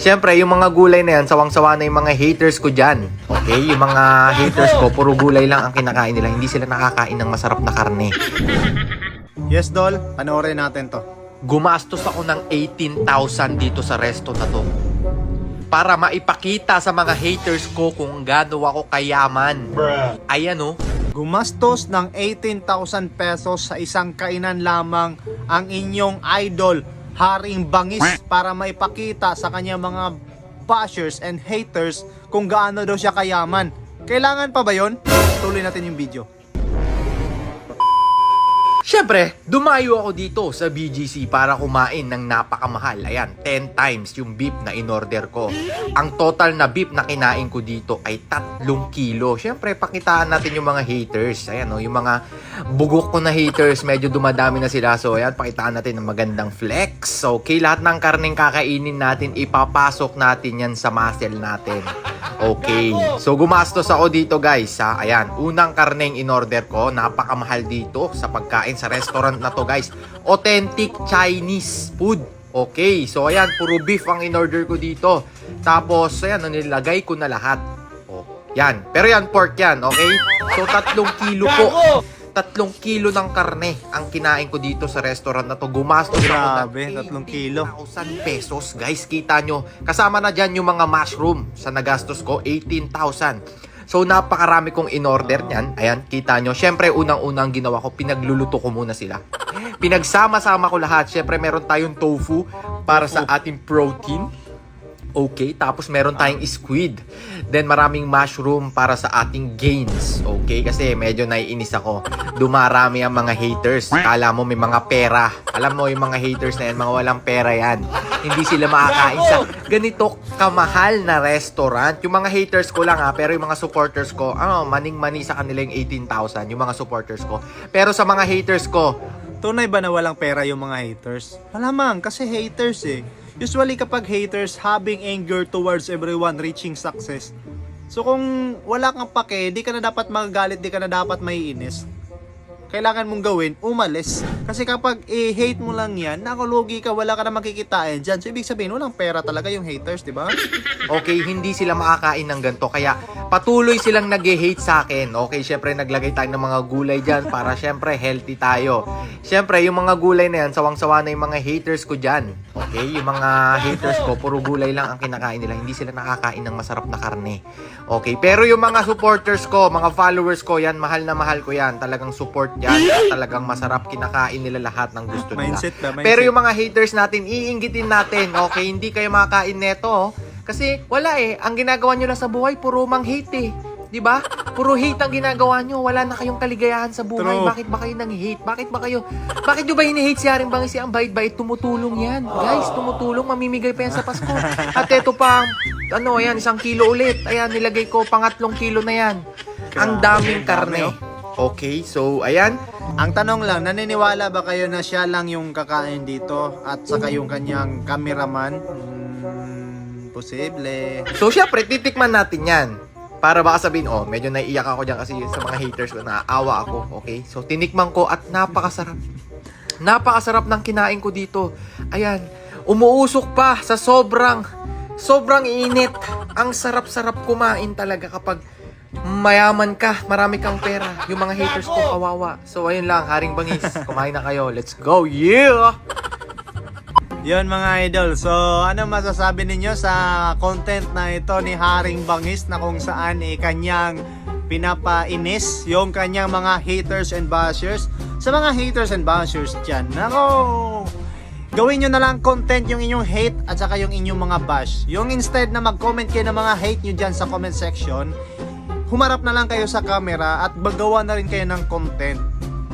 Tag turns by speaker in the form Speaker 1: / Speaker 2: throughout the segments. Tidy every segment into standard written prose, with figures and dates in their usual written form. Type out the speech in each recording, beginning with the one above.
Speaker 1: Siyempre, yung mga gulay na yan, sawang-sawa na yung mga haters ko dyan. Okay? Yung mga haters ko, puro gulay lang ang kinakain nila. Hindi sila nakakain ng masarap na karne.
Speaker 2: Yes, Dol. Panoorin natin to.
Speaker 1: Gumastos ako ng 18,000 dito sa resto na to. Para maipakita sa mga haters ko kung gaano ako kayaman. Ayan oh.
Speaker 2: Gumastos ng 18,000 pesos sa isang kainan lamang ang inyong idol, Haring Bangis, para maipakita sa kanya mga bashers and haters kung gaano daw siya kayaman. Kailangan pa ba yon? Tuloy natin yung video.
Speaker 1: Siyempre, dumayo ako dito sa BGC para kumain ng napakamahal. Ayan, 10 times yung beef na in-order ko. Ang total na beef na kinain ko dito ay 3 kilo. Siyempre, pakitaan natin yung mga haters. Ayan, oh, yung mga bugok ko na haters, medyo dumadami na sila. So, ayan, pakitaan natin ng magandang flex. Okay, lahat ng karneng kakainin natin, ipapasok natin yan sa muscle natin. Okay, so gumastos ako dito guys ha. Ayan, unang karneng in-order ko, napakamahal dito sa pagkain sa restaurant na to guys. Authentic Chinese food. Okay, so ayan, puro beef ang in-order ko dito. Tapos, ayan, nilagay ko na lahat. Oh, yan, pero yan, pork yan, okay? So, 3 kilo po. 3 kilo ng karne ang kinain ko dito sa restaurant na to. Gumastos ako
Speaker 2: Grabe, 3
Speaker 1: ng
Speaker 2: kilo.
Speaker 1: 18,000 pesos. Guys, kita nyo. Kasama na dyan yung mga mushroom sa nagastos ko. 18,000. So, napakarami kong in-order niyan. Ayan, kita nyo. Siyempre, unang-unang ginawa ko, pinagluluto ko muna sila. Pinagsama-sama ko lahat. Siyempre, meron tayong tofu para sa ating protein. Okay, tapos meron tayong squid. Then maraming mushroom para sa ating gains. Okay, kasi medyo naiinis ako. Dumarami ang mga haters. Kala mo may mga pera. Alam mo yung mga haters na yan, mga walang pera yan. Hindi sila makakain sa ganito kamahal na restaurant. Yung mga haters ko lang ha, pero yung mga supporters ko, maning-mani sa kanila yung 18,000, yung mga supporters ko. Pero sa mga haters ko,
Speaker 2: Tunay ba na walang pera yung mga haters? Malamang, kasi haters eh. Usually kapag haters, having anger towards everyone reaching success. So kung wala kang pake, di ka na dapat magagalit, di ka na dapat maiinis. Kailangan mong gawin, umalis. Kasi kapag hate mo lang yan, nakulugi ka, wala ka na makikitain dyan. So ibig sabihin, walang pera talaga yung haters, di ba?
Speaker 1: okay, hindi sila makakain ng ganito. Kaya patuloy silang nag-hate sa akin. Okay, syempre naglagay tayo ng mga gulay dyan para syempre healthy tayo. Syempre, yung mga gulay na yan, sawang-sawa na yung mga haters ko dyan. Okay, yung mga haters ko, puro gulay lang ang kinakain nila. Hindi sila nakakain ng masarap na karne. Okay, pero yung mga supporters ko, mga followers ko, yan, mahal na mahal ko yan. Talagang support yan. Talagang masarap, kinakain nila lahat ng gusto nila.
Speaker 2: Mindset ba? Mindset.
Speaker 1: Pero yung mga haters natin, iinggitin natin. Okay, hindi kayo makakain neto. Oh. Kasi wala eh. Ang ginagawa nyo lang sa buhay, puro mang hate eh. 'Di ba? Puro hate ang ginagawa nyo. Wala na kayong kaligayahan sa buhay.
Speaker 2: True.
Speaker 1: Bakit ba kayo nang hate? Bakit nyo ba hini-hate si Haring Bangis? Ang bait-bait, tumutulong yan. Guys, tumutulong. Mamimigay pa yan sa Pasko. At eto pa, yan, 1 kilo ulit. Ayan, nilagay ko, 3 kilo na yan. Ang daming karne. Okay, so, ayan.
Speaker 2: Ang tanong lang, naniniwala ba kayo na siya lang yung kakain dito at saka yung kanyang cameraman? Posible.
Speaker 1: So, syempre, titikman natin yan. Para baka sabihin, medyo naiiyak ako dyan kasi sa mga haters ko, naaawa ako. Okay? So, tinikman ko at napakasarap. Napakasarap ng kinain ko dito. Ayan, umuusok pa sa sobrang init. Ang sarap-sarap kumain talaga kapag mayaman ka, marami kang pera. Yung mga haters ko, kawawa. So, ayun lang, Haring Bangis, kumain na kayo. Let's go, yeah!
Speaker 2: Yon mga idol. So, ano masasabi ninyo sa content na ito ni Haring Bangis na kung saan kanyang pinapainis yung kanyang mga haters and bashers? Sa mga haters and bashers dyan, nako, gawin nyo na lang content yung inyong hate at saka yung inyong mga bash. Yung instead na mag-comment kayo ng mga hate nyo dyan sa comment section, humarap na lang kayo sa camera at magawa na rin kayo ng content.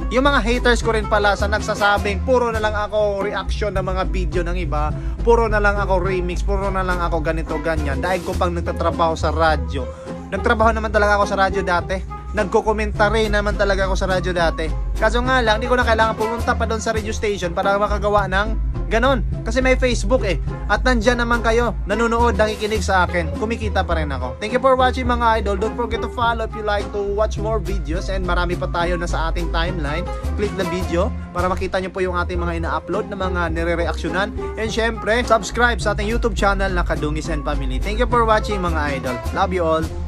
Speaker 2: Yung mga haters ko rin pala sa nagsasabing puro na lang ako reaction ng mga video ng iba, puro na lang ako remix, puro na lang ako ganito ganyan dahil ko pang nagtatrabaho sa radyo. Nagtrabaho naman talaga ako sa radyo dati. nagko-commentary naman talaga ako sa radyo dati. Kaso nga lang, hindi ko na kailangan pumunta pa doon sa radio station para makagawa ng ganon. Kasi may Facebook eh. At nandyan naman kayo, nanonood, nakikinig sa akin. Kumikita pa rin ako. Thank you for watching mga idol. Don't forget to follow if you like to watch more videos. And marami pa tayo na sa ating timeline. Click the video para makita nyo po yung ating mga ina-upload na mga nire-reaksyonan. And syempre, subscribe sa ating YouTube channel na Kadungis and Family. Thank you for watching mga idol. Love you all.